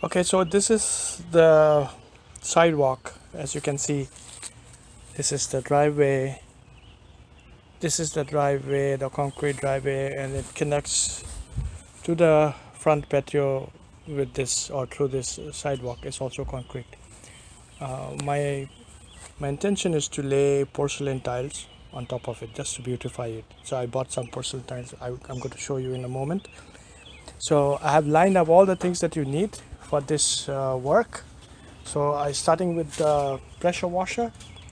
Okay, so this is the sidewalk. As you can see, this is the driveway. This is the driveway, the concrete driveway, and it connects to the front patio with this or through this sidewalk. It's also concrete. My intention is to lay porcelain tiles on top of it just to beautify it. So I bought some porcelain tiles. I'm going to show you in a moment. So I have lined up all the things that you need for this work. So I starting with the pressure washer.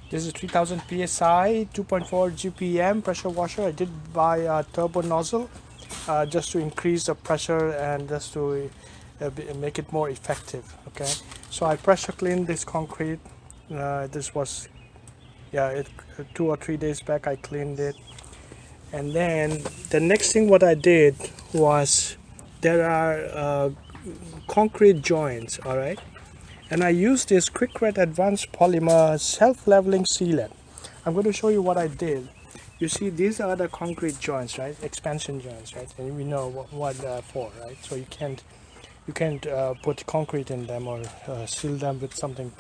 This is 3000 psi, 2.4 GPM pressure washer. I did buy a turbo nozzle just to increase the pressure and just to make it more effective. Okay, so I pressure cleaned this concrete. This was, yeah, 2 or 3 days back I cleaned it. And then the next thing what I did was there are concrete joints, all right, and I used this quick red advanced polymer self-leveling sealant. I'm going to show you what I did. You see, these are the concrete joints, right? Expansion joints, right? And we know what they're for, right? So you can't put concrete in them or seal them with something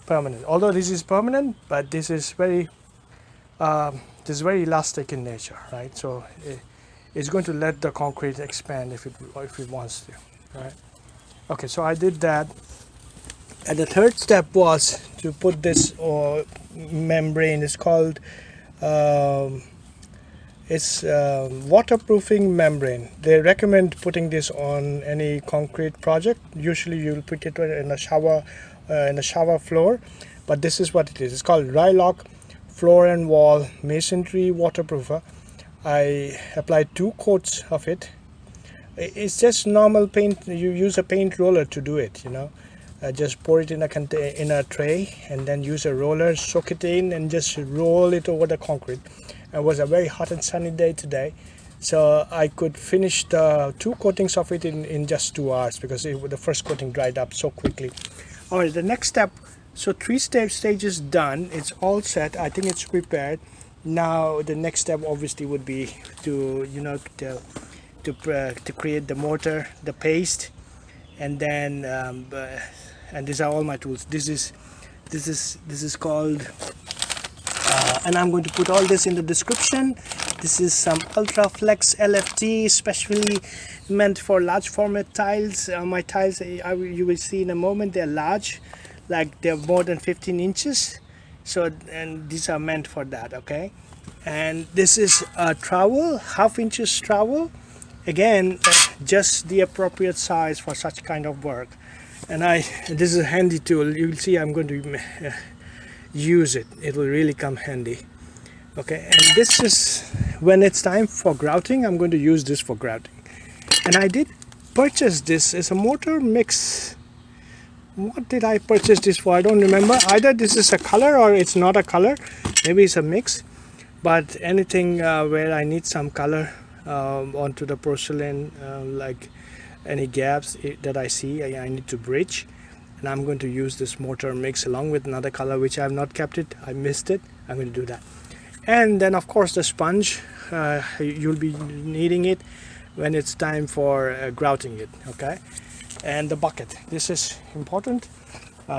permanent. Although this is permanent, but this is very elastic in nature, right? So it's going to let the concrete expand if it wants to, right? Okay, so I did that. And the third step was to put this membrane. It's called waterproofing membrane. They recommend putting this on any concrete project. Usually you'll put it in a shower floor, but this is what it is. It's called Rylock Floor and Wall Masonry Waterproofer. I applied 2 coats of it. It's just normal paint. You use a paint roller to do it, you know. Just pour it in a tray and then use a roller, soak it in, and just roll it over the concrete. It was a very hot and sunny day today, so I could finish the 2 coatings of it in just 2 hours because the first coating dried up so quickly. All right, the next step. So 3 stages done. It's all set. I think it's prepared. Now the next step obviously would be to to create the mortar, the paste, and then and these are all my tools. This is called and I'm going to put all this in the description. This is some ultra flex LFT, especially meant for large format tiles. My tiles, you will see in a moment, they're large, like they're more than 15 inches. So, and these are meant for that. Okay, and this is a trowel, half-inch trowel, again just the appropriate size for such kind of work. And this is a handy tool. You'll see I'm going to use it. It will really come handy. Okay, and this is when it's time for grouting. I'm going to use this for grouting. And I did purchase this as a mortar mix. What did I purchase this for? I don't remember. Either this is a color or it's not a color. Maybe it's a mix. But anything where I need some color onto the porcelain, like any gaps that I see, I need to bridge. And I'm going to use this mortar mix along with another color which I have not kept it. I missed it. I'm going to do that. And then of course the sponge, you'll be needing it when it's time for grouting it. Okay, and the bucket, this is important.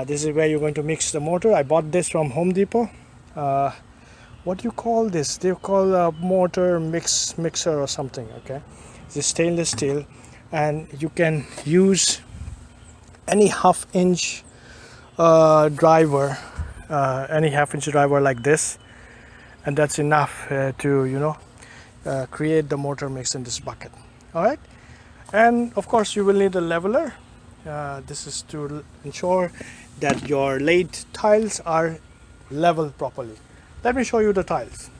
This is where you're going to mix the mortar. I bought this from Home Depot. What do you call this? They call a mortar mixer or something. Okay, it's stainless steel, and you can use any half-inch driver, like this, and that's enough to create the mortar mix in this bucket. All right, and of course you will need a leveler. This is to ensure that your laid tiles are leveled properly. Let me show you the tiles.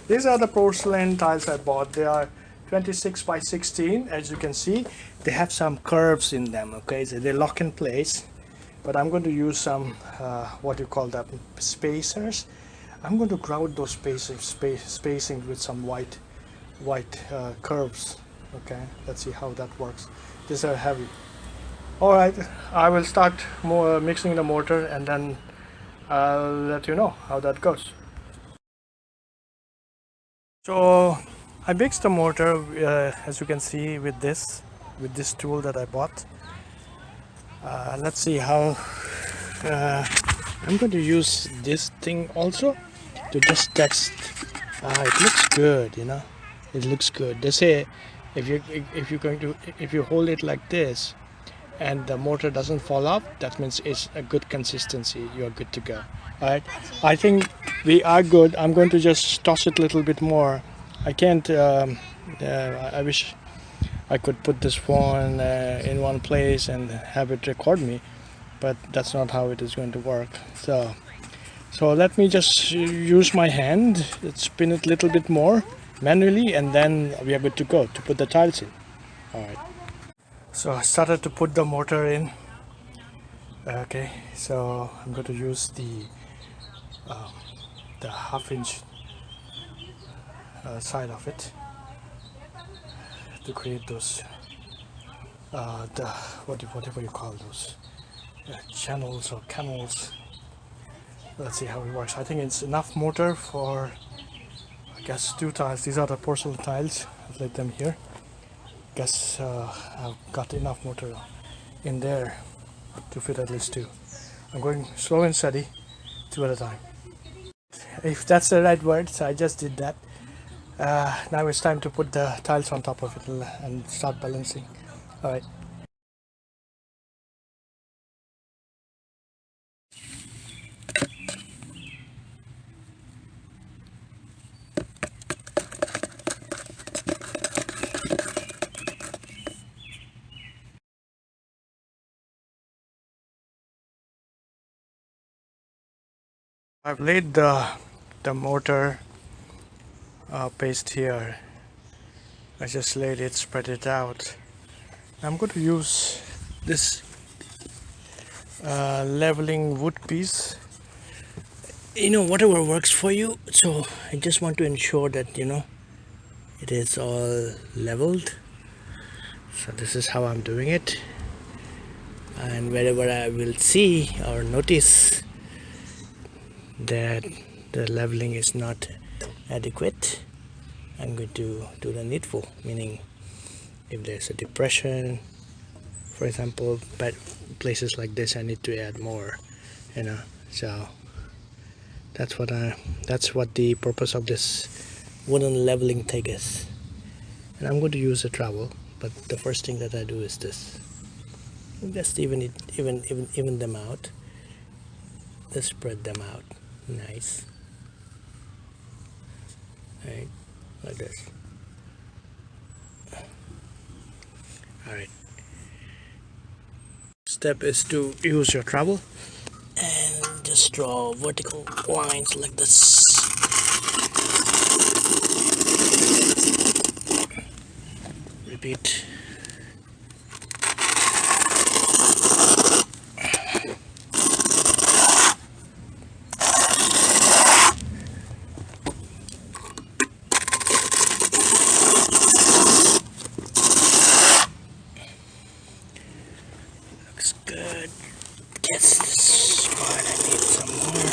These are the porcelain tiles I bought. They are 26 by 16. As you can see, they have some curves in them. Okay, so they lock in place, but I'm going to use some what you call that, spacers. I'm going to grout those spacing with some white curves. Okay, let's see how that works. These are heavy. All right, I will start mixing the mortar, and then I'll let you know how that goes. So I mixed the mortar, as you can see, with this. with this tool that I bought. Let's see how I'm going to use this thing also to just test. It looks good, you know. It looks good. They say if you hold it like this and the mortar doesn't fall off, that means it's a good consistency. You're good to go. All right. I think we are good. I'm going to just toss it a little bit more. I can't. I wish I could put this phone in one place and have it record me, but that's not how it is going to work. So let me just use my hand, spin it a little bit more manually, and then we are good to go to put the tiles in. All right. So I started to put the mortar in. Okay, so I'm going to use the half-inch side of it to create those whatever you call those channels or canals. Let's see how it works. I think it's enough mortar for, I guess, 2 tiles. These are the porcelain tiles. I've laid them here. Guess I've got enough mortar in there to fit at least 2. I'm going slow and steady, 2 at a time. If that's the right word, so I just did that. Now it's time to put the tiles on top of it and start balancing. All right. I've laid the mortar paste here. I just laid it, spread it out. I'm going to use this leveling wood piece. Whatever works for you. So I just want to ensure that it is all leveled. So this is how I'm doing it. And wherever I will see or notice that the leveling is not adequate, I'm going to do the needful, meaning if there's a depression, for example, but places like this I need to add more, so that's what the purpose of this wooden leveling tape is. And I'm going to use a trowel, but the first thing that I do is this. Just even them out. Just spread them out. Nice. Right, like this. Alright. Step is to use your trowel and just draw vertical lines like this. Repeat. Looks good. Yes, this part I need some more.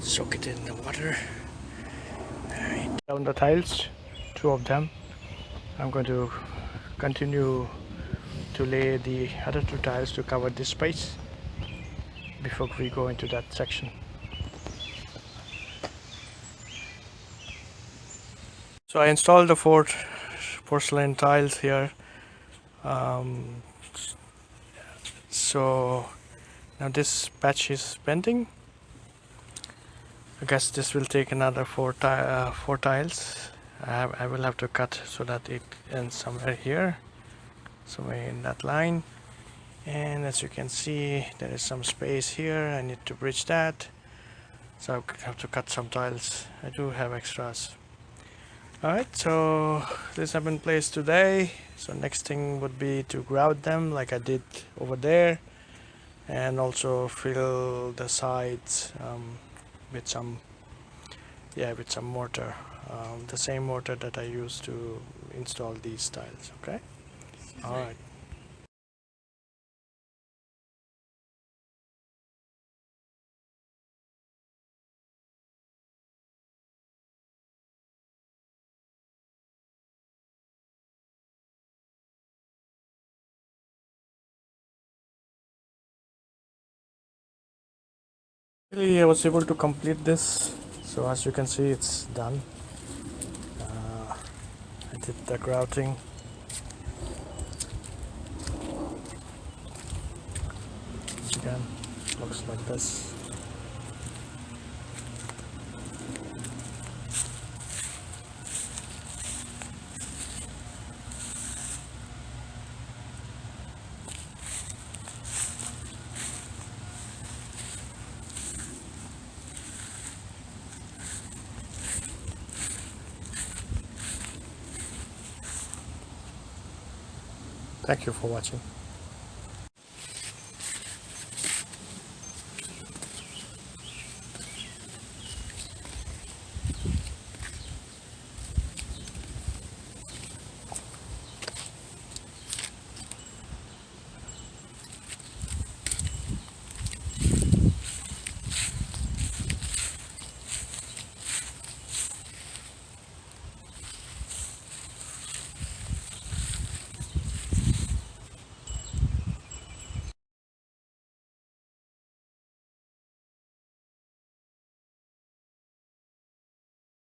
Soak it in the water. Alright. Down the tiles, 2 of them. I'm going to continue to lay the other 2 tiles to cover this space before we go into that section. So I installed the 4 porcelain tiles here. So now this patch is bending. I guess this will take another 4 tiles. I will have to cut so that it ends somewhere here, somewhere in that line. And as you can see, there is some space here. I need to bridge that, so I have to cut some tiles. I do have extras. Alright, so this have been placed today. So next thing would be to grout them like I did over there. and also fill the sides with some mortar, the same mortar that I used to install these tiles. Okay, all right. Really, I was able to complete this. So as you can see, it's done. I did the grouting. Again, looks like this. Thank you for watching.